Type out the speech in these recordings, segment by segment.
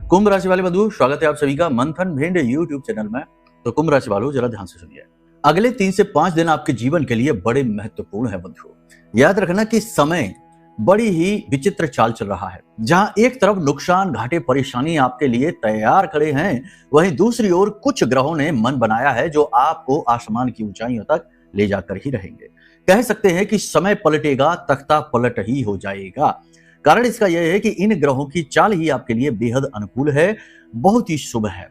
कुंभ राशि वाले बंधु, स्वागत है आप सभी का मंथन भिंड यूट्यूब चैनल में। तो कुंभ राशि वालों, जरा ध्यान से सुनिए। अगले 3 से 5 दिन आपके जीवन के लिए बड़े महत्वपूर्ण है बंधुओं। याद रखना कि समय बड़ी ही विचित्र चाल चल रहा है। जहां एक तरफ नुकसान, घाटे, परेशानी आपके लिए तैयार खड़े हैं, वहीं दूसरी ओर कुछ ग्रहों ने मन बनाया है जो आपको आसमान की ऊंचाइयों तक ले जाकर ही रहेंगे। कह सकते हैं कि समय पलटेगा, तख्ता पलट ही हो जाएगा। कारण इसका यह है कि इन ग्रहों की चाल ही आपके लिए बेहद अनुकूल है, बहुत ही शुभ है।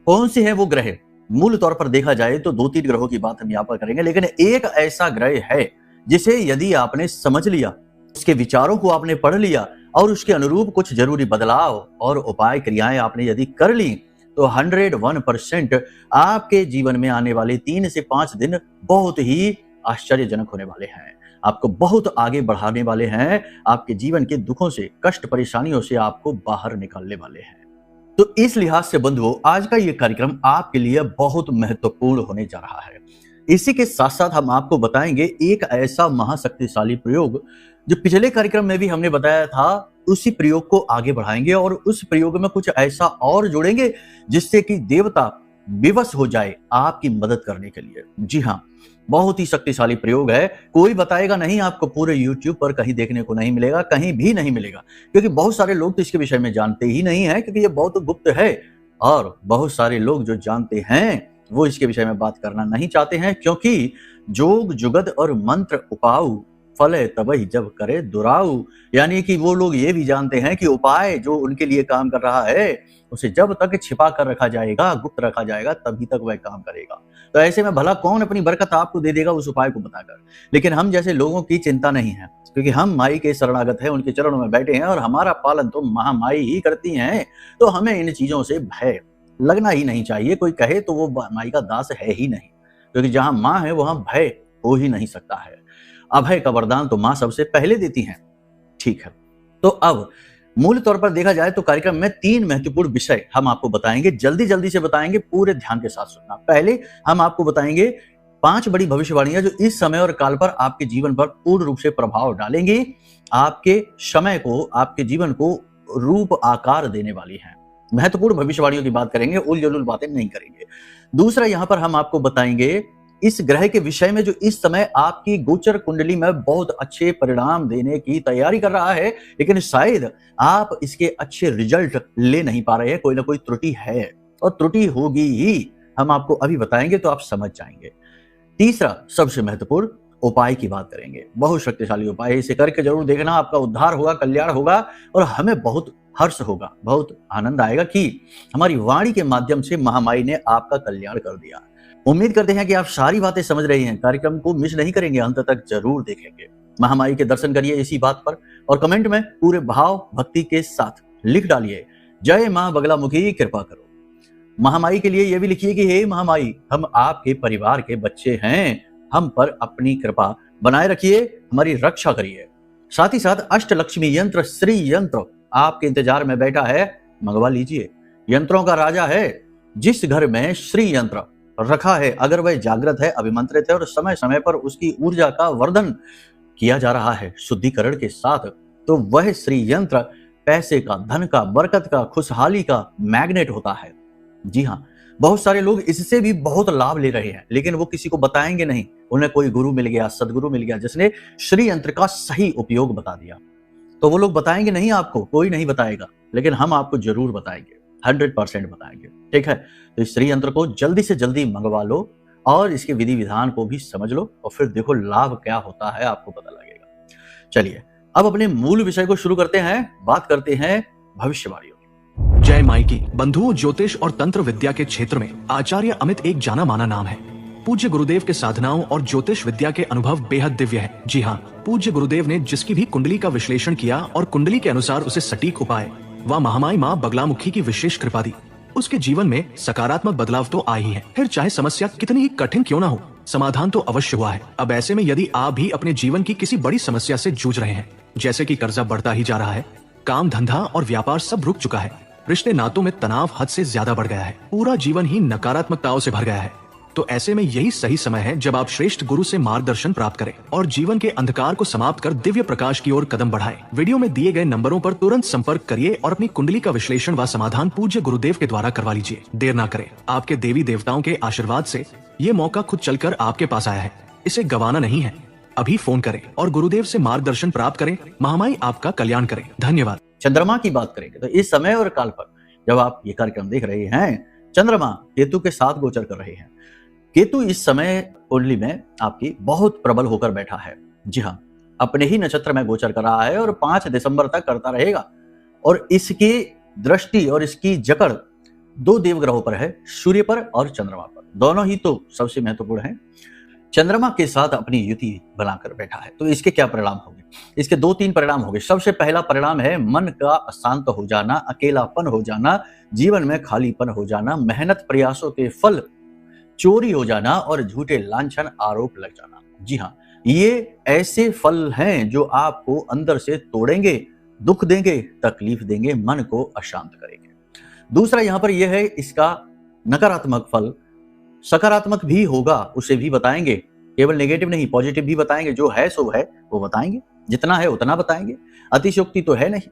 कौन से है वो ग्रह? मूल तौर पर देखा जाए तो 2-3 ग्रहों की बात हम यहाँ पर करेंगे, लेकिन एक ऐसा ग्रह है जिसे यदि आपने समझ लिया, उसके विचारों को आपने पढ़ लिया और उसके अनुरूप कुछ जरूरी बदलाव और उपाय क्रियाएं आपने यदि कर ली, तो 101% आपके जीवन में आने वाले 3 से 5 दिन बहुत ही आश्चर्यजनक होने वाले हैं। आपको बहुत आगे बढ़ाने वाले हैं, आपके जीवन के दुखों से, कष्ट, परेशानियों से आपको बाहर निकालने वाले हैं। तो इस लिहाज से बंधुओं, आज का ये कार्यक्रम आपके लिए बहुत महत्वपूर्ण होने जा रहा है। इसी के साथ साथ हम आपको बताएंगे एक ऐसा महाशक्तिशाली प्रयोग जो पिछले कार्यक्रम में भी हमने बताया था। उसी प्रयोग को आगे बढ़ाएंगे और उस प्रयोग में कुछ ऐसा और जोड़ेंगे जिससे कि देवता विवश हो जाए आपकी मदद करने के लिए। जी हाँ, बहुत ही शक्तिशाली प्रयोग है। कोई बताएगा नहीं, आपको पूरे YouTube पर कहीं देखने को नहीं मिलेगा, कहीं भी नहीं मिलेगा, क्योंकि बहुत सारे लोग तो इसके विषय में जानते ही नहीं है, क्योंकि ये बहुत गुप्त है। और बहुत सारे लोग जो जानते हैं वो इसके विषय में बात करना नहीं चाहते हैं, क्योंकि जोग जुगद और मंत्र उपाऊ फले तबहि जब करे दुराऊ। यानी कि वो लोग ये भी जानते हैं कि उपाय जो उनके लिए काम कर रहा है उसे जब तक छिपा कर रखा जाएगा, गुप्त रखा जाएगा, तभी तक वह काम करेगा। तो ऐसे में भला कौन अपनी बरकत आपको दे देगा उस उपाय को बताकर। लेकिन हम जैसे लोगों की चिंता नहीं है, क्योंकि हम माई के शरणागत हैं, उनके चरणों में बैठे हैं और हमारा पालन तो महामाई ही करती हैं। तो हमें इन चीजों से भय लगना ही नहीं चाहिए। कोई कहे तो वो माई का दास है ही नहीं, क्योंकि जहां माँ है वहां भय हो ही नहीं सकता है। अभय का वरदान तो माँ सबसे पहले देती हैं। ठीक है, तो अब मूल तौर पर देखा जाए तो कार्यक्रम में 3 महत्वपूर्ण विषय हम आपको बताएंगे, जल्दी जल्दी से बताएंगे, पूरे ध्यान के साथ सुनना। पहले हम आपको बताएंगे 5 बड़ी भविष्यवाणियां जो इस समय और काल पर आपके जीवन पर पूर्ण रूप से प्रभाव डालेंगी, आपके समय को, आपके जीवन को रूप आकार देने वाली हैं। महत्वपूर्ण भविष्यवाणियों की बात करेंगे, उल जलूल बातें नहीं करेंगे। दूसरा, यहां पर हम आपको बताएंगे इस ग्रह के विषय में जो इस समय आपकी गोचर कुंडली में बहुत अच्छे परिणाम देने की तैयारी कर रहा है, लेकिन शायद आप इसके अच्छे रिजल्ट ले नहीं पा रहे हैं। कोई ना कोई त्रुटि है और त्रुटि होगी ही, हम आपको अभी बताएंगे तो आप समझ जाएंगे। तीसरा, सबसे महत्वपूर्ण उपाय की बात करेंगे। बहुत शक्तिशाली उपाय है, इसे करके जरूर देखना, आपका उद्धार होगा, कल्याण होगा और हमें बहुत हर्ष होगा, बहुत आनंद आएगा कि हमारी वाणी के माध्यम से महामाई ने आपका कल्याण कर दिया। उम्मीद करते हैं कि आप सारी बातें समझ रहे हैं, कार्यक्रम को मिस नहीं करेंगे, अंत तक जरूर देखेंगे। महामाई के दर्शन करिए इसी बात पर और कमेंट में पूरे भाव भक्ति के साथ लिख डालिए, जय मां बगलामुखी कृपा करो। महामाई के लिए यह भी लिखिए कि हे महामाई, हम आपके परिवार के बच्चे हैं, हम पर अपनी कृपा बनाए रखिए, हमारी रक्षा करिए। साथ ही साथ अष्टलक्ष्मी यंत्र, श्री यंत्र आपके इंतजार में बैठा है, मंगवा लीजिए। यंत्रों का राजा है। जिस घर में श्री यंत्र रखा है, अगर वह जागृत है, अभिमंत्रित है और समय समय पर उसकी ऊर्जा का वर्धन किया जा रहा है शुद्धिकरण के साथ, तो वह श्री यंत्र पैसे का, धन का, बरकत का, खुशहाली का मैग्नेट होता है। जी हाँ, बहुत सारे लोग इससे भी बहुत लाभ ले रहे हैं, लेकिन वो किसी को बताएंगे नहीं। उन्हें कोई गुरु मिल गया, सदगुरु मिल गया, जिसने श्री यंत्र का सही उपयोग बता दिया, तो वो लोग बताएंगे नहीं आपको, कोई नहीं बताएगा, लेकिन हम आपको जरूर बताएंगे, 100% बताएंगे। ठीक है, तो इस श्री यंत्र को जल्दी से जल्दी मंगवा लो और इसके विधि विधान को भी समझ लो और फिर देखो लाभ क्या होता है, आपको पता लगेगा। चलिए अब अपने मूल विषय को शुरू करते हैं, बात करते हैं भविष्यवाणियों की। जय माई की बंधुओं, ज्योतिष और तंत्र विद्या के क्षेत्र में आचार्य अमित एक जाना माना नाम है। पूज्य गुरुदेव के साधनाओं और ज्योतिष विद्या के अनुभव बेहद दिव्य है। जी हाँ, पूज्य गुरुदेव ने जिसकी भी कुंडली का विश्लेषण किया और कुंडली के अनुसार उसे सटीक उपाय व महामाई माँ बगलामुखी की विशेष कृपा दी, उसके जीवन में सकारात्मक बदलाव तो आए ही है। फिर चाहे समस्या कितनी ही कठिन क्यों ना हो, समाधान तो अवश्य हुआ है। अब ऐसे में यदि आप भी अपने जीवन की किसी बड़ी समस्या से जूझ रहे हैं, जैसे कि कर्जा बढ़ता ही जा रहा है, काम धंधा और व्यापार सब रुक चुका है, रिश्ते नातों में तनाव हद से ज्यादा बढ़ गया है, पूरा जीवन ही नकारात्मकताओं से भर गया है, तो ऐसे में यही सही समय है जब आप श्रेष्ठ गुरु से मार्गदर्शन प्राप्त करें और जीवन के अंधकार को समाप्त कर दिव्य प्रकाश की ओर कदम बढ़ाएं। वीडियो में दिए गए नंबरों पर तुरंत संपर्क करिए और अपनी कुंडली का विश्लेषण व समाधान पूज्य गुरुदेव के द्वारा करवा लीजिए। देर ना करें, आपके देवी देवताओं के आशीर्वाद से ये मौका खुद चलकर आपके पास आया है, इसे गंवाना नहीं है। अभी फोन करें और गुरुदेव से मार्गदर्शन प्राप्त करें। महामाई आपका कल्याण करें। धन्यवाद। चंद्रमा की बात करेंगे तो इस समय और काल पर जब आप ये कार्यक्रम देख रहे हैं, चंद्रमा केतु के साथ गोचर कर रहे हैं। केतु इस समय कुंडली में आपकी बहुत प्रबल होकर बैठा है। जी हाँ, अपने ही नक्षत्र में गोचर कर रहा है और 5 दिसंबर तक करता रहेगा। और इसकी दृष्टि और इसकी जकड़ 2 देवग्रहों पर है, सूर्य पर और चंद्रमा पर। दोनों ही तो सबसे महत्वपूर्ण है। चंद्रमा के साथ अपनी युति बनाकर बैठा है, तो इसके क्या परिणाम होंगे? इसके 2-3 परिणाम होंगे। सबसे पहला परिणाम है मन का अशांत हो जाना, अकेलापन हो जाना, जीवन में खालीपन हो जाना, मेहनत प्रयासों के फल चोरी हो जाना और झूठे लांछन आरोप लग जाना। जी हाँ, ये ऐसे फल हैं जो आपको अंदर से तोड़ेंगे, दुख देंगे, तकलीफ देंगे, मन को अशांत करेंगे। दूसरा यहाँ पर यह है इसका नकारात्मक फल। सकारात्मक भी होगा, उसे भी बताएंगे, केवल नेगेटिव नहीं, पॉजिटिव भी बताएंगे। जो है सो है वो बताएंगे, जितना है उतना बताएंगे, अतिशयोक्ति तो है नहीं।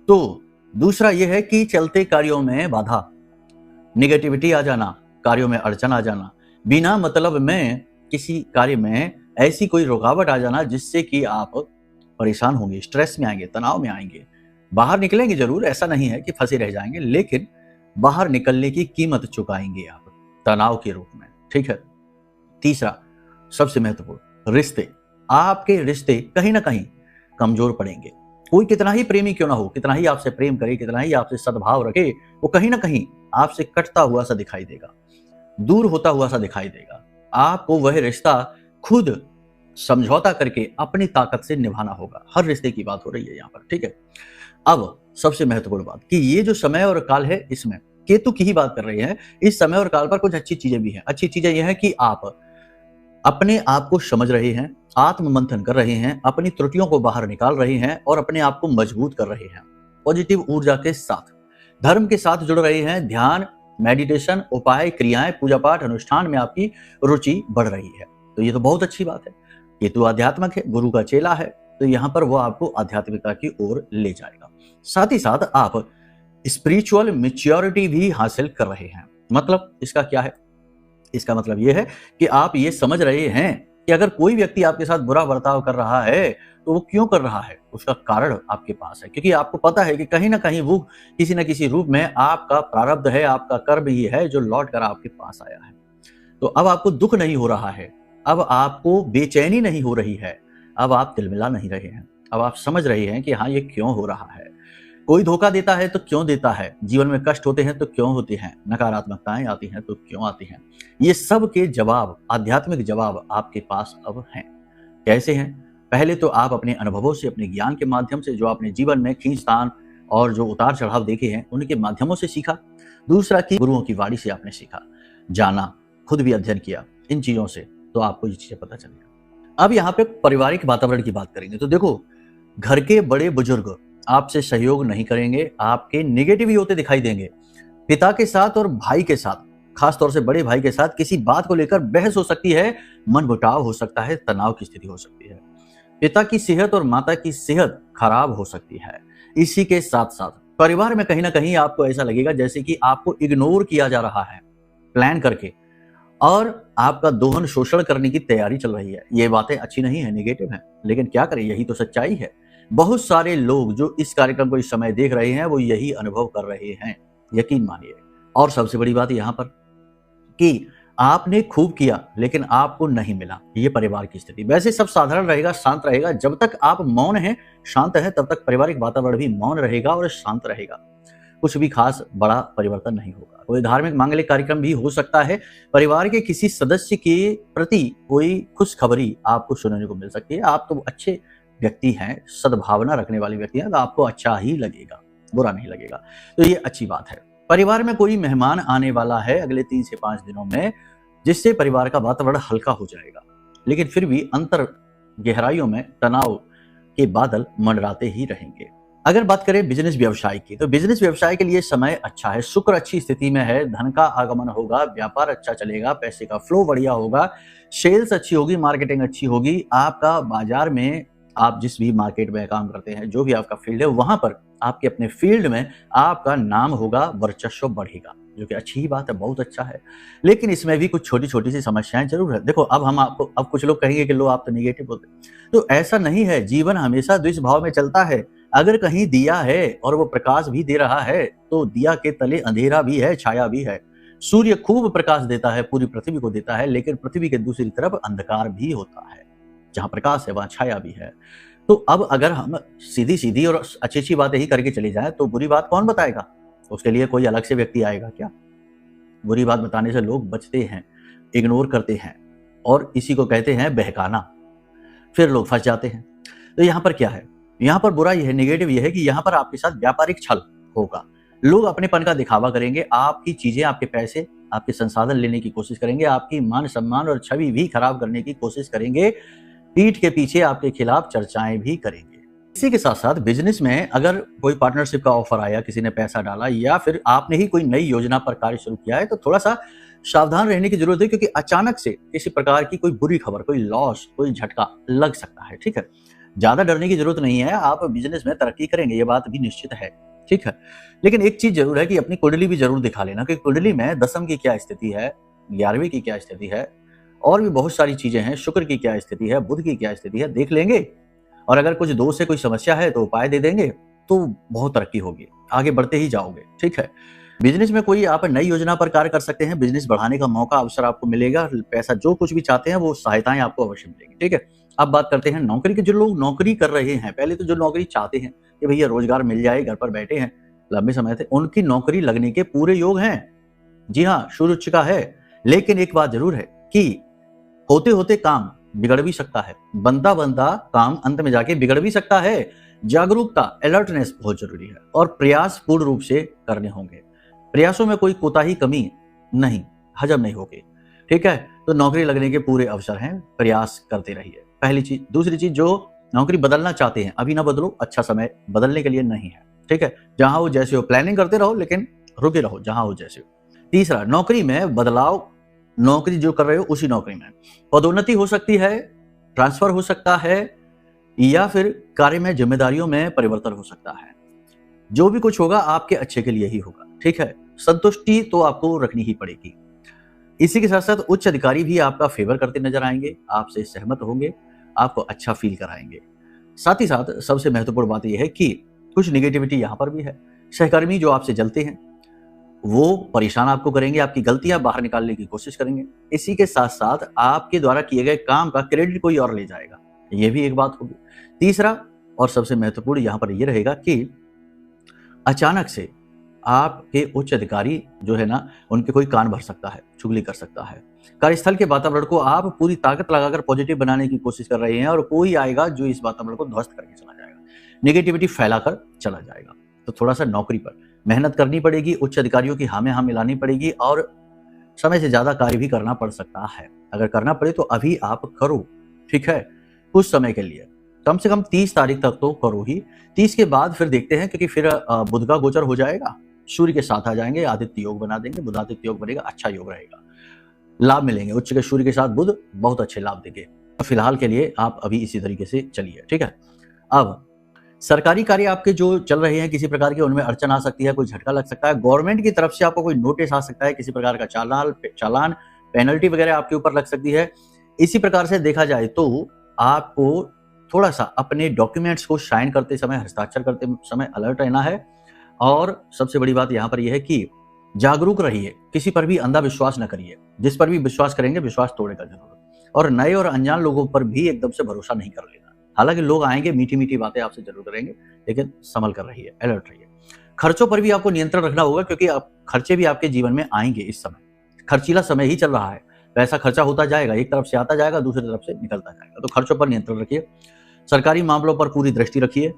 तो दूसरा यह है कि चलते कार्यों में बाधा, निगेटिविटी आ जाना, कार्यों में अड़चन आ जाना, बिना मतलब में किसी कार्य में ऐसी कोई रुकावट आ जाना जिससे कि आप परेशान होंगे, स्ट्रेस में आएंगे, तनाव में आएंगे। बाहर निकलेंगे जरूर, ऐसा नहीं है कि फंसे रह जाएंगे, लेकिन बाहर निकलने की कीमत चुकाएंगे आप तनाव के रूप में। ठीक है। तीसरा सबसे महत्वपूर्ण, रिश्ते। आपके रिश्ते कहीं ना कहीं कमजोर पड़ेंगे। कोई कितना ही प्रेमी क्यों ना हो, कितना ही आपसे प्रेम करे, कितना ही आपसे सद्भाव रखे, वो कहीं ना कहीं आपसे कटता हुआ सा दिखाई देगा, दूर होता हुआ सा दिखाई देगा। आपको वह रिश्ता खुद समझौता करके अपनी ताकत से निभाना होगा। हर रिश्ते की बात हो रही है यहाँ पर। ठीक है। अब सबसे महत्वपूर्ण बात कि ये जो समय और काल है, इसमें केतु की ही बात कर रहे हैं। इस समय और काल पर कुछ अच्छी चीजें भी हैं। अच्छी चीजें यह है कि आप अपने आप को समझ रहे हैं, आत्म मंथन कर रहे हैं, अपनी त्रुटियों को बाहर निकाल रहे हैं और अपने आप को मजबूत कर रहे हैं। पॉजिटिव ऊर्जा के साथ, धर्म के साथ जुड़ रहे हैं। ध्यान, मेडिटेशन, उपाय, क्रियाएं, पूजा पाठ, अनुष्ठान में आपकी रुचि बढ़ रही है। तो ये तो बहुत अच्छी बात है। केतु आध्यात्मिक है, गुरु का चेला है, तो यहाँ पर वो आपको आध्यात्मिकता की ओर ले जाएगा। साथ ही साथ आप स्पिरिचुअल मैच्योरिटी भी हासिल कर रहे हैं। मतलब इसका क्या है? इसका मतलब यह है कि आप ये समझ रहे हैं कि अगर कोई व्यक्ति आपके साथ बुरा बर्ताव कर रहा है तो वो क्यों कर रहा है, उसका कारण आपके पास है। क्योंकि आपको पता है कि कहीं ना कहीं वो किसी न किसी रूप में आपका प्रारब्ध है, आपका कर्म ही है जो लौट कर आपके पास आया है। तो अब आपको दुख नहीं हो रहा है, अब आपको बेचैनी नहीं हो रही है, अब आप तिलमिला नहीं रहे हैं। अब आप समझ रहे हैं कि हाँ, ये क्यों हो रहा है। कोई धोखा देता है तो क्यों देता है, जीवन में कष्ट होते हैं तो क्यों होते हैं, नकारात्मकताएं आती हैं तो क्यों आती हैं। ये सब के जवाब, आध्यात्मिक जवाब आपके पास अब हैं। कैसे हैं? पहले तो आप अपने अनुभवों से, अपने ज्ञान के माध्यम से, जो आपने जीवन में खींचतान और जो उतार चढ़ाव देखे हैं उनके माध्यमों से सीखा। दूसरा कि गुरुओं की वाणी से आपने सीखा, जाना, खुद भी अध्ययन किया। इन चीजों से तो आपको ये चीजें पता चलेगा। अब यहाँ पे पारिवारिक वातावरण की बात करेंगे तो देखो, घर के बड़े बुजुर्ग आपसे सहयोग नहीं करेंगे, आपके नेगेटिव ही होते दिखाई देंगे। पिता के साथ और भाई के साथ, खास तौर से बड़े भाई के साथ किसी बात को लेकर बहस हो सकती है, मनमुटाव हो सकता है, तनाव की स्थिति हो सकती है। पिता की सेहत और माता की सेहत खराब हो सकती है। इसी के साथ साथ परिवार में कहीं ना कहीं आपको ऐसा लगेगा जैसे कि आपको इग्नोर किया जा रहा है प्लान करके, और आपका दोहन शोषण करने की तैयारी चल रही है। ये बातें अच्छी नहीं है, नेगेटिव है, लेकिन क्या करें, यही तो सच्चाई है। बहुत सारे लोग जो इस कार्यक्रम को इस समय देख रहे हैं वो यही अनुभव कर रहे हैं, यकीन मानिए। और सबसे बड़ी बात यहाँ पर कि आपने खूब किया लेकिन आपको नहीं मिला, ये परिवार की स्थिति। वैसे सब साधारण रहेगा, शांत रहेगा। जब तक आप मौन हैं, शांत हैं, तब तक पारिवारिक वातावरण भी मौन रहेगा और शांत रहेगा। कुछ भी खास बड़ा परिवर्तन नहीं होगा। कोई धार्मिक मांगलिक कार्यक्रम भी हो सकता है। परिवार के किसी सदस्य के प्रति कोई खुशखबरी आपको सुनने को मिल सकती है। आप तो अच्छे व्यक्ति हैं, सद्भावना रखने वाले व्यक्ति हैं, तो आपको अच्छा ही लगेगा, बुरा नहीं लगेगा। तो ये अच्छी बात है। परिवार में कोई मेहमान आने वाला है अगले 3 से 5 दिनों में, जिससे परिवार का वातावरण हल्का हो जाएगा। लेकिन फिर भी अंतर गहराइयों में तनाव के बादल मंडराते ही रहेंगे। अगर बात करें बिजनेस व्यवसाय की, तो बिजनेस व्यवसाय के लिए समय अच्छा है, शुक्र अच्छी स्थिति में है, धन का आगमन होगा, व्यापार अच्छा चलेगा, पैसे का फ्लो बढ़िया होगा, सेल्स अच्छी होगी, मार्केटिंग अच्छी होगी। आपका बाजार में, आप जिस भी मार्केट में काम करते हैं, जो भी आपका फील्ड है, वहां पर आपके अपने फील्ड में आपका नाम होगा, वर्चस्व बढ़ेगा, जो कि अच्छी ही बात है, बहुत अच्छा है। लेकिन इसमें भी कुछ छोटी छोटी सी समस्याएं जरूर है। देखो, अब कुछ लोग कहेंगे कि लो आप तो निगेटिव बोलते हैं, तो ऐसा नहीं है। जीवन हमेशा द्विष भाव में चलता है। अगर कहीं दिया है और वो प्रकाश भी दे रहा है, तो दिया के तले अंधेरा भी है, छाया भी है। सूर्य खूब प्रकाश देता है, पूरी पृथ्वी को देता है, लेकिन पृथ्वी के दूसरी तरफ अंधकार भी होता है। जहां प्रकाश है वहां छाया भी है। तो अब अगर हम सीधी सीधी और अच्छी अच्छी बातें ही करके चले जाएं, तो बुरी बात कौन बताएगा? उसके लिए कोई अलग से व्यक्ति आएगा क्या? बुरी बात बताने से लोग बचते हैं, इग्नोर करते हैं, और इसी को कहते हैं बहकाना। फिर लोग फंस जाते हैं। तो यहाँ पर क्या है? यहाँ पर बुरा यह है, नेगेटिव यह है कि यहाँ पर आपके साथ व्यापारिक छल होगा। लोग अपनेपन का दिखावा करेंगे, आपकी चीजें, आपके पैसे, आपके संसाधन लेने की कोशिश करेंगे, आपकी मान सम्मान और छवि भी खराब करने की कोशिश करेंगे, पीठ के पीछे आपके खिलाफ चर्चाएं भी करेंगे। इसी के साथ साथ बिजनेस में अगर कोई पार्टनरशिप का ऑफर आया, किसी ने पैसा डाला, या फिर आपने ही कोई नई योजना पर कार्य शुरू किया है, तो थोड़ा सा सावधान रहने की जरूरत है, क्योंकि अचानक से किसी प्रकार की कोई बुरी खबर, कोई लॉस, कोई झटका लग सकता है। ठीक है, ज्यादा डरने की जरूरत नहीं है, आप बिजनेस में तरक्की करेंगे, ये बात भी निश्चित है। ठीक है, लेकिन एक चीज जरूर है कि अपनी कुंडली भी जरूर दिखा लेना कि कुंडली में दशम की क्या स्थिति है, 11वीं की क्या स्थिति है, और भी बहुत सारी चीजें हैं, शुक्र की क्या स्थिति है, बुध की क्या स्थिति है, देख लेंगे। और अगर कुछ दोष से कोई समस्या है तो उपाय दे देंगे, तो बहुत तरक्की होगी, आगे बढ़ते ही जाओगे। ठीक है, बिजनेस में कोई आप नई योजना पर कार्य कर सकते हैं, बिजनेस बढ़ाने का मौका, अवसर आपको मिलेगा, पैसा जो कुछ भी चाहते हैं वो सहायताएं आपको अवश्य मिलेगी। ठीक है, अब बात करते हैं नौकरी के। जो लोग नौकरी कर रहे हैं, पहले तो जो नौकरी चाहते हैं कि भैया रोजगार मिल जाए, घर पर बैठे हैं लंबे समय से, उनकी नौकरी लगने के पूरे योग हैं। जी हाँ, शुरू हो चुका है। लेकिन एक बात जरूर है कि होते होते काम बिगड़ भी सकता है, बनता बनता काम अंत में जाके बिगड़ भी सकता है। जागरूकता, अलर्टनेस बहुत जरूरी है, और प्रयास पूर्ण रूप से करने होंगे। प्रयासों में कोई कोताही, कमी नहीं, हजम नहीं होगी। ठीक है, तो नौकरी लगने के पूरे अवसर हैं, प्रयास करते रहिए, पहली चीज। दूसरी चीज, जो नौकरी बदलना चाहते हैं, अभी ना बदलो, अच्छा समय बदलने के लिए नहीं है। ठीक है, जहां हो जैसे हो, प्लानिंग करते रहो, लेकिन रुके रहो जहां हो जैसे हो। तीसरा, नौकरी में बदलाव, नौकरी जो कर रहे हो उसी नौकरी में पदोन्नति हो सकती है, ट्रांसफर हो सकता है, या फिर कार्य में जिम्मेदारियों में परिवर्तन हो सकता है। जो भी कुछ होगा आपके अच्छे के लिए ही होगा। ठीक है, संतुष्टि तो आपको रखनी ही पड़ेगी। इसी के साथ साथ उच्च अधिकारी भी आपका फेवर करते नजर आएंगे, आपसे सहमत होंगे, आपको अच्छा फील कराएंगे। साथ ही साथ सबसे महत्वपूर्ण बात यह है कि कुछ निगेटिविटी यहाँ पर भी है। सहकर्मी जो आपसे जलते हैं वो परेशान आपको करेंगे, आपकी गलतियां बाहर निकालने की कोशिश करेंगे। इसी के साथ साथ आपके द्वारा किए गए काम का क्रेडिट कोई और ले जाएगा, यह भी एक बात होगी। तीसरा और सबसे महत्वपूर्ण यहाँ पर यह रहेगा कि अचानक से आपके उच्च अधिकारी जो है ना, उनके कोई कान भर सकता है, चुगली कर सकता है। कार्यस्थल के वातावरण को आप पूरी ताकत लगाकर पॉजिटिव बनाने की कोशिश कर रहे हैं, और कोई आएगा जो इस वातावरण को ध्वस्त करके चला जाएगा, नेगेटिविटी फैलाकर चला जाएगा। तो थोड़ा सा नौकरी पर मेहनत करनी पड़ेगी, उच्च अधिकारियों की हाँ में हाँ मिलानी पड़ेगी, और समय से ज्यादा कार्य भी करना पड़ सकता है। अगर करना पड़े तो अभी आप करो। ठीक है, कुछ समय के लिए, कम से कम 30 तारीख तक तो करो ही। 30 के बाद फिर देखते हैं, क्योंकि फिर बुध का गोचर हो जाएगा, सूर्य के साथ आ जाएंगे, आदित्य योग बना देंगे, बुधादित्य योग बनेगा, अच्छा योग रहेगा, लाभ मिलेंगे। उच्च के सूर्य के साथ बुध बहुत अच्छे लाभ देंगे। फिलहाल के लिए आप अभी इसी तरीके से चलिए। ठीक है, अब सरकारी कार्य आपके जो चल रहे हैं किसी प्रकार के, उनमें अड़चन आ सकती है, कोई झटका लग सकता है, गवर्नमेंट की तरफ से आपको कोई नोटिस आ सकता है, किसी प्रकार का चालान, पेनल्टी वगैरह आपके ऊपर लग सकती है। इसी प्रकार से देखा जाए तो आपको थोड़ा सा अपने डॉक्यूमेंट्स को साइन करते समय, हस्ताक्षर करते समय अलर्ट रहना है। और सबसे बड़ी बात यहाँ पर यह है कि जागरूक रहिए, किसी पर भी अंधा विश्वास न करिए। जिस पर भी विश्वास करेंगे विश्वास तोड़ेगा जरूर। और नए और अनजान लोगों पर भी एकदम से भरोसा नहीं कर लेना। हालांकि लोग आएंगे, मीठी मीठी बातें आपसे जरूर करेंगे, लेकिन संभल कर रहिए, अलर्ट रहिए। खर्चों पर भी आपको नियंत्रण रखना होगा, क्योंकि खर्चे भी आपके जीवन में आएंगे। इस समय खर्चीला समय ही चल रहा है, पैसा खर्चा होता जाएगा, एक तरफ से आता जाएगा, दूसरी तरफ से निकलता जाएगा। तो खर्चों पर नियंत्रण रखिए, सरकारी मामलों पर पूरी दृष्टि रखिए।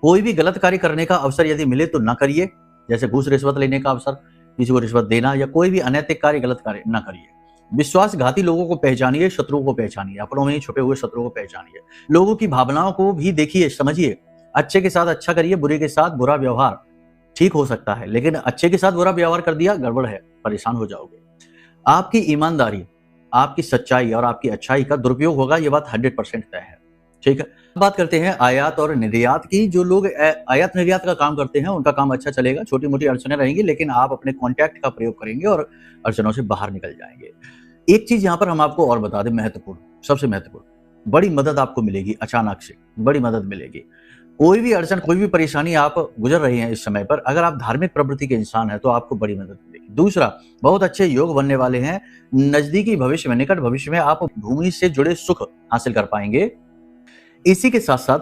कोई भी गलत कार्य करने का अवसर यदि मिले तो ना करिए, जैसे घूस रिश्वत लेने का अवसर, किसी को रिश्वत देना, या कोई भी अनैतिक कार्य, गलत कार्य ना करिए। विश्वासघाती लोगों को पहचानिए, शत्रुओं को पहचानिए, अपनों में ही छुपे हुए शत्रुओं को पहचानिए। लोगों की भावनाओं को भी देखिए, समझिए, अच्छे के साथ अच्छा करिए, बुरे के साथ बुरा व्यवहार ठीक हो सकता है, लेकिन अच्छे के साथ बुरा व्यवहार कर दिया, गड़बड़ है, परेशान हो जाओगे। आपकी ईमानदारी, आपकी सच्चाई और आपकी अच्छाई का दुरुपयोग होगा, ये बात 100% तय है। ठीक है। बात करते हैं आयात और निर्यात की। जो लोग आयात निर्यात का काम करते हैं उनका काम अच्छा चलेगा, छोटी मोटी अड़चने रहेंगी, लेकिन आप अपने कॉन्टैक्ट का प्रयोग करेंगे और अड़चनों से बाहर निकल जाएंगे। एक चीज यहाँ पर हम आपको और बता दें, महत्वपूर्ण, सबसे महत्वपूर्ण, बड़ी मदद आपको मिलेगी, अचानक से बड़ी मदद मिलेगी। कोई भी अड़चन, कोई भी परेशानी आप गुजर रही हैं इस समय पर, अगर आप धार्मिक प्रवृत्ति के इंसान हैं तो आपको बड़ी मदद मिलेगी। दूसरा, बहुत अच्छे योग बनने वाले हैं। नजदीकी भविष्य में, निकट भविष्य में आप भूमि से जुड़े सुख हासिल कर पाएंगे। इसी के साथ साथ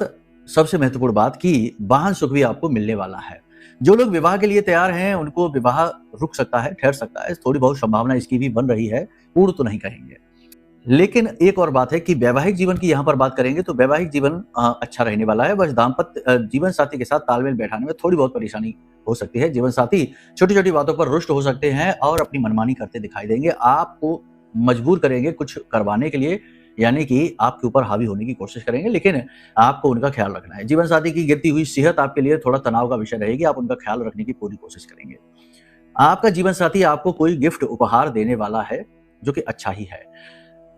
सबसे महत्वपूर्ण बात कि वाहन सुख भी आपको मिलने वाला है। जो लोग विवाह के लिए तैयार हैं उनको विवाह रुक सकता है, ठहर सकता है, थोड़ी बहुत संभावना इसकी भी बन रही है, पूर्ण तो नहीं कहेंगे। लेकिन एक और बात है कि वैवाहिक जीवन की यहाँ पर बात करेंगे तो वैवाहिक जीवन अच्छा रहने वाला है। बस दाम्पत्य जीवन साथी के साथ तालमेल बैठाने में थोड़ी बहुत परेशानी हो सकती है। जीवन साथी छोटी छोटी बातों पर रुष्ट हो सकते हैं और अपनी मनमानी करते दिखाई देंगे, आपको मजबूर करेंगे कुछ करवाने के लिए, यानी कि आपके ऊपर हावी होने की कोशिश करेंगे, लेकिन आपको उनका ख्याल रखना है। जीवन साथी की गिरती हुई सेहत आपके लिए थोड़ा तनाव का विषय रहेगी, आप उनका ख्याल रखने की पूरी कोशिश करेंगे। आपका जीवन साथी आपको कोई गिफ्ट उपहार देने वाला है जो कि अच्छा ही है।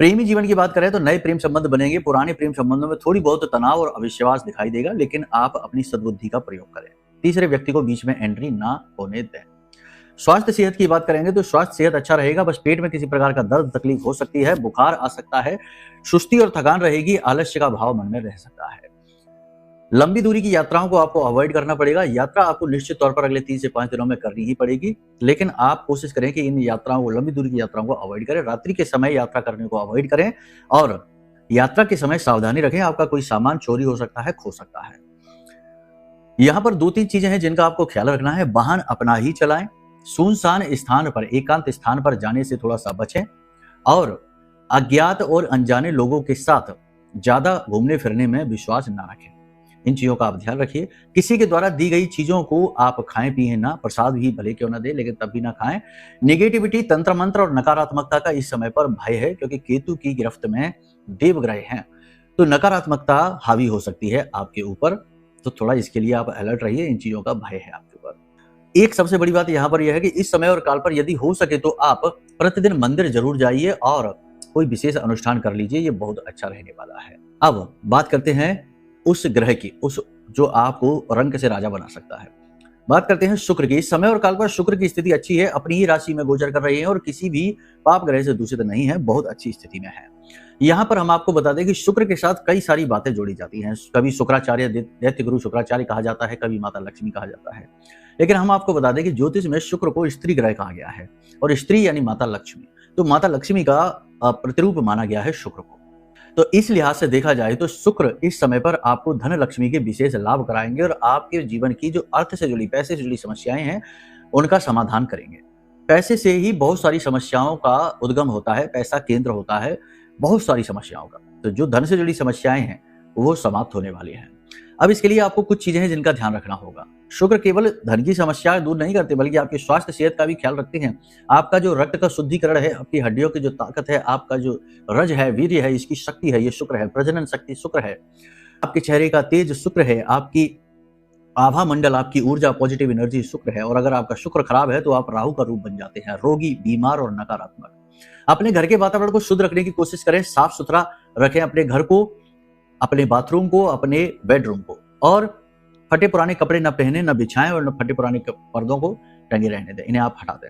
प्रेमी जीवन की बात करें तो नए प्रेम संबंध बनेंगे। पुराने प्रेम संबंधों में थोड़ी बहुत तनाव और अविश्वास दिखाई देगा, लेकिन आप अपनी सद्बुद्धि का प्रयोग करें। तीसरे व्यक्ति को बीच में एंट्री ना होने दें। स्वास्थ्य सेहत की बात करेंगे तो स्वास्थ्य सेहत अच्छा रहेगा, बस पेट में किसी प्रकार का दर्द तकलीफ हो सकती है, बुखार आ सकता है, सुस्ती और थकान रहेगी, आलस्य का भाव मन में रह सकता है। लंबी दूरी की यात्राओं को आपको अवॉइड करना पड़ेगा। यात्रा आपको निश्चित तौर पर अगले 3 से 5 दिनों में करनी ही पड़ेगी, लेकिन आप कोशिश करें कि इन यात्राओं को, लंबी दूरी की यात्राओं को अवॉइड करें। रात्रि के समय यात्रा करने को अवॉइड करें और यात्रा के समय सावधानी रखें, आपका कोई सामान चोरी हो सकता है, खो सकता है। यहाँ पर 2-3 चीजें हैं जिनका आपको ख्याल रखना है। वाहन अपना ही चलाएं, सुनसान स्थान पर, एकांत स्थान पर जाने से थोड़ा सा बचें और अज्ञात और अनजाने लोगों के साथ ज्यादा घूमने फिरने में विश्वास ना रखें। इन चीजों का आप ध्यान रखिए। किसी के द्वारा दी गई चीजों को आप खाएं पिए ना, प्रसाद भी भले क्यों ना दे, लेकिन तब भी ना खाएं। नेगेटिविटी, तंत्र मंत्र और नकारात्मकता का इस समय पर भय है, क्योंकि केतु की गिरफ्त में देवग्रह हैं, तो नकारात्मकता हावी हो सकती है आपके ऊपर, तो थोड़ा इसके लिए आप अलर्ट रहिए। इन चीजों का भय है आपके ऊपर। एक सबसे बड़ी बात यहाँ पर यह है कि इस समय और काल पर यदि हो सके तो आप प्रतिदिन मंदिर जरूर जाइए और कोई विशेष अनुष्ठान कर लीजिए, ये बहुत अच्छा रहने वाला है। अब बात करते हैं उस ग्रह की, उस जो आपको रंग से राजा बना सकता है। बात करते हैं शुक्र की। इस समय और काल पर शुक्र की स्थिति अच्छी है, अपनी ही राशि में गोचर कर रही है और किसी भी पाप ग्रह से दूषित नहीं है, बहुत अच्छी स्थिति में है। यहाँ पर हम आपको बता दें कि शुक्र के साथ कई सारी बातें जोड़ी जाती हैं। कभी शुक्राचार्य, दैत्य गुरु शुक्राचार्य कहा जाता है, कभी माता लक्ष्मी कहा जाता है, लेकिन हम आपको बता दें कि ज्योतिष में शुक्र को स्त्री ग्रह कहा गया है और स्त्री यानी माता लक्ष्मी, तो माता लक्ष्मी का प्रतिरूप माना गया है शुक्र को। तो इस लिहाज से देखा जाए तो शुक्र इस समय पर आपको धन लक्ष्मी के विशेष लाभ कराएंगे और आपके जीवन की जो अर्थ से जुड़ी, पैसे से जुड़ी समस्याएं हैं उनका समाधान करेंगे। पैसे से ही बहुत सारी समस्याओं का उद्गम होता है, पैसा केंद्र होता है बहुत सारी समस्याओं का, तो जो धन से जुड़ी समस्याएं हैं वो समाप्त होने वाली हैं। अब इसके लिए आपको कुछ चीजें हैं जिनका ध्यान रखना होगा। शुक्र केवल धन की समस्याएं दूर नहीं करते, बल्कि आपकी स्वास्थ्य सेहत का भी ख्याल रखते हैं। आपका जो रक्त का शुद्धिकरण है, आपकी हड्डियों की जो ताकत है, आपका जो रज है, वीर्य है, इसकी शक्ति है, ये शुक्र है। प्रजनन शक्ति शुक्र है। आपके चेहरे का तेज शुक्र है। आपकी आभा मंडल, आपकी ऊर्जा, पॉजिटिव एनर्जी शुक्र है। और अगर आपका शुक्र खराब है तो आप राहु का रूप बन जाते हैं, रोगी, बीमार और नकारात्मक। अपने घर के वातावरण को शुद्ध रखने की कोशिश करें, साफ सुथरा रखें अपने घर को, अपने बाथरूम को, अपने बेडरूम को, और फटे पुराने कपड़े न पहने, न बिछाएं और न फटे पुराने पर्दों को टंगे रहने दें, इन्हें आप हटा दें।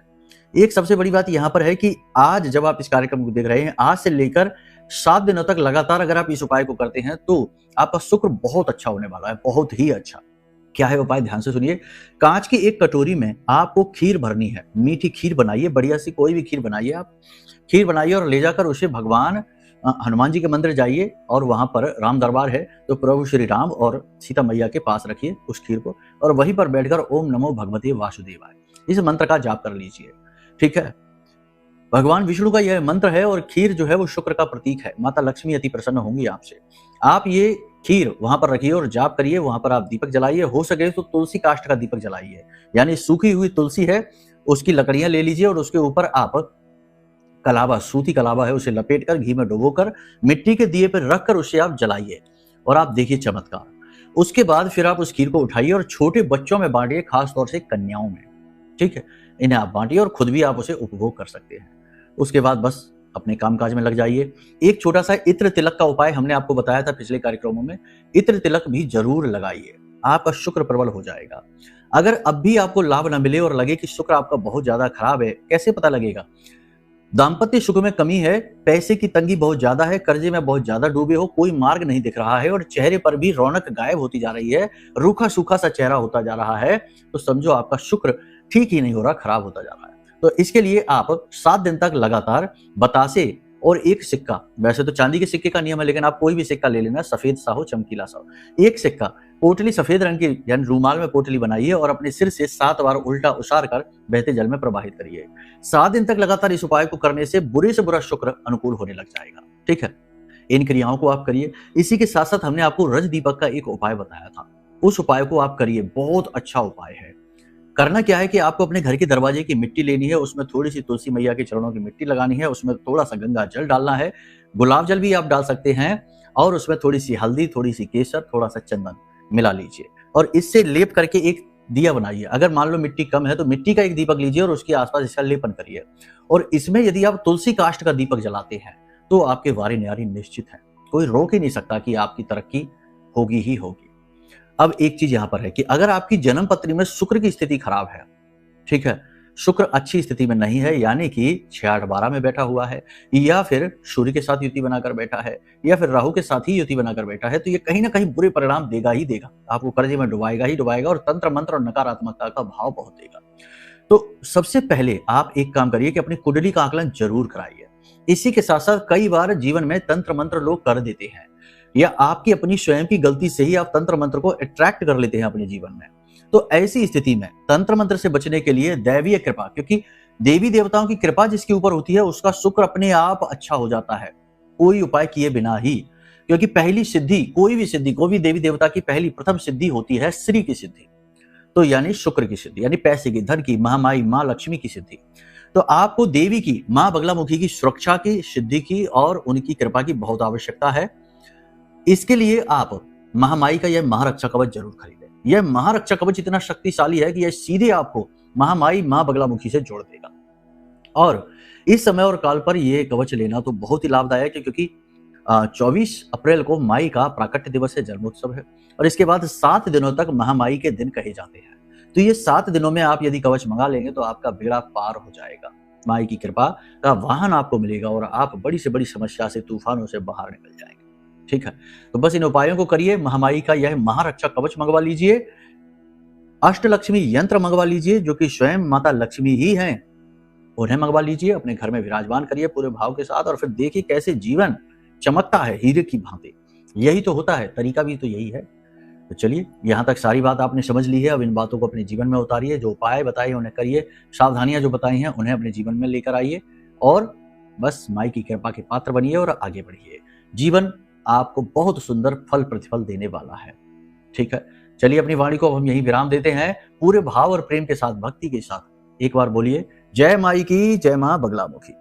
एक सबसे बड़ी बात यहाँ पर है कि आज जब आप इस कार्यक्रम को देख रहे हैं, आज से लेकर 7 दिनों तक लगातार अगर आप इस उपाय को करते हैं तो आपका शुक्र बहुत अच्छा होने वाला है, बहुत ही अच्छा। क्या है उपाय, ध्यान से सुनिए। कांच की एक कटोरी में आपको खीर भरनी है, मीठी खीर बनाइए, बढ़िया सी कोई भी खीर बनाइए, आप खीर बनाइए और ले जाकर उसे भगवान हनुमान जी के मंदिर जाइए और वहां पर राम दरबार है तो प्रभु श्री राम और सीता मैया के पास रखिए उस खीर को, और वहीं पर बैठकर ओम नमो भगवते वासुदेवाय इस मंत्र का जाप कर लीजिए। ठीक है, भगवान विष्णु का यह मंत्र है और खीर जो है वो शुक्र का प्रतीक है। माता लक्ष्मी अति प्रसन्न होंगी आपसे। आप ये खीर वहां पर रखिए और जाप करिए, वहां पर आप दीपक जलाइए, हो सके तो तुलसी काष्ठ का दीपक जलाइए, यानी सूखी हुई तुलसी है उसकी लकड़ियां ले लीजिए और उसके ऊपर आप कलावा, सूती कलावा है, उसे लपेटकर घी में डुबोकर मिट्टी के दिए पर रखकर उसे आप जलाइए और आप देखिए चमत्कार। उसके बाद फिर आप उस खीर को उठाइए और छोटे बच्चों में बांटिए, खास तौर से कन्याओं में। ठीक है, इन्हें आप बांटिए और खुद भी आप उसे उपभोग कर सकते हैं। उसके बाद बस अपने कामकाज में लग जाइए। एक छोटा सा इत्र तिलक का उपाय हमने आपको बताया था पिछले कार्यक्रमों में, इत्र तिलक भी जरूर लगाइए, आपका शुक्र प्रबल हो जाएगा। अगर अब भी आपको लाभ न मिले और लगे कि शुक्र आपका बहुत ज्यादा खराब है, कैसे पता लगेगा? दाम्पत्य सुख में कमी है, पैसे की तंगी बहुत ज्यादा है, कर्जे में बहुत ज्यादा डूबे हो, कोई मार्ग नहीं दिख रहा है और चेहरे पर भी रौनक गायब होती जा रही है, रूखा सूखा सा चेहरा होता जा रहा है, तो समझो आपका शुक्र ठीक ही नहीं हो रहा, खराब होता जा रहा है। तो इसके लिए आप 7 दिन तक लगातार बतासे और एक सिक्का, वैसे तो चांदी के सिक्के का नियम है, लेकिन आप कोई भी सिक्का ले लेना, सफेद सा हो, चमकीला सा हो। एक सिक्का, पोटली सफेद रंग की यानी रूमाल में पोटली बनाइए और अपने सिर से 7 बार उल्टा उछाल कर बहते जल में प्रवाहित करिए। 7 दिन तक लगातार इस उपाय को करने से बुरे से बुरा शुक्र अनुकूल होने लग जाएगा। ठीक है, इन क्रियाओं को आप करिए। इसी के साथ साथ हमने आपको रज दीपक का एक उपाय बताया था, उस उपाय को आप करिए, बहुत अच्छा उपाय है। करना क्या है कि आपको अपने घर के दरवाजे की मिट्टी लेनी है, उसमें थोड़ी सी तुलसी मैया के चरणों की मिट्टी लगानी है, उसमें थोड़ा सा गंगा जल डालना है, गुलाब जल भी आप डाल सकते हैं और उसमें थोड़ी सी हल्दी, थोड़ी सी केसर, थोड़ा सा चंदन मिला लीजिए और इससे लेप करके एक दिया बनाइए। अगर मान लो मिट्टी कम है तो मिट्टी का एक दीपक लीजिए और उसके आसपास इसका लेपन करिए और इसमें यदि आप तुलसी काष्ठ का दीपक जलाते हैं तो आपके वारी न्यारी निश्चित है, कोई रोक ही नहीं सकता कि आपकी तरक्की होगी ही होगी। अब एक चीज यहां पर है कि अगर आपकी जन्म पत्री में शुक्र की स्थिति खराब है, ठीक है, शुक्र अच्छी स्थिति में नहीं है, यानी कि 6-8-12 में बैठा हुआ है या फिर सूर्य के साथ युति बनाकर बैठा है या फिर राहु के साथ ही युति बनाकर बैठा है, तो ये कहीं ना कहीं बुरे परिणाम देगा ही देगा, आपको कर्जे में डुबाएगा ही डुबाएगा और तंत्र मंत्र और नकारात्मकता का भाव बहुत देगा। तो सबसे पहले आप एक काम करिए कि अपनी कुंडली का आकलन जरूर कराइए। इसी के साथ साथ कई बार जीवन में तंत्र मंत्र लोग कर देते हैं या आपकी अपनी स्वयं की गलती से ही आप तंत्र मंत्र को अट्रैक्ट कर लेते हैं अपने जीवन में। तो ऐसी स्थिति में तंत्र मंत्र से बचने के लिए दैवीय कृपा, क्योंकि देवी देवताओं की कृपा जिसके ऊपर होती है उसका शुक्र अपने आप अच्छा हो जाता है, कोई उपाय किए बिना ही। क्योंकि पहली सिद्धि, कोई भी देवी देवता की पहली प्रथम सिद्धि होती है श्री की सिद्धि, तो यानी शुक्र की सिद्धि, यानी पैसे की, धन की, महामाई माँ लक्ष्मी की सिद्धि। तो आपको देवी की, माँ बगलामुखी की सुरक्षा की, सिद्धि की और उनकी कृपा की बहुत आवश्यकता है। इसके लिए आप महामाई का यह महारक्षा कवच जरूर खरीदें। यह महारक्षा कवच इतना शक्तिशाली है कि यह सीधे आपको महामाई माँ बगलामुखी से जोड़ देगा और इस समय और काल पर यह कवच लेना तो बहुत ही लाभदायक है, क्योंकि 24 अप्रैल को माई का प्राकट्य दिवस है, जन्मोत्सव है और इसके बाद 7 दिनों तक महामाई के दिन कहे जाते हैं। तो ये 7 दिनों में आप यदि कवच मंगा लेंगे तो आपका बेड़ा पार हो जाएगा, माई की कृपा का वाहन आपको मिलेगा और आप बड़ी से बड़ी समस्या से, तूफानों से बाहर निकल जाएंगे। ठीक है, तो बस इन उपायों को करिए। महामाई का यह महारक्षा कवच मंगवा लीजिए, अष्टलक्ष्मी यंत्र मंगवा लीजिए जो कि स्वयं माता लक्ष्मी ही हैं, उन्हें मंगवा लीजिए, अपने घर में विराजमान करिए पूरे भाव के साथ और फिर देखिए कैसे जीवन चमकता है हीरे की भांति। यही तो होता है, तरीका भी तो यही है। तो चलिए, यहां तक सारी बात आपने समझ ली है। अब इन बातों को अपने जीवन में उतारिए, जो उपाय बताए उन्हें करिए, सावधानियां जो बताई हैं उन्हें अपने जीवन में लेकर आइए और बस माई की कृपा के पात्र बनिए और आगे बढ़िए। जीवन आपको बहुत सुंदर फल प्रतिफल देने वाला है। ठीक है, चलिए अपनी वाणी को अब हम यही विराम देते हैं, पूरे भाव और प्रेम के साथ, भक्ति के साथ। एक बार बोलिए, जय माई की, जय मां बगलामुखी।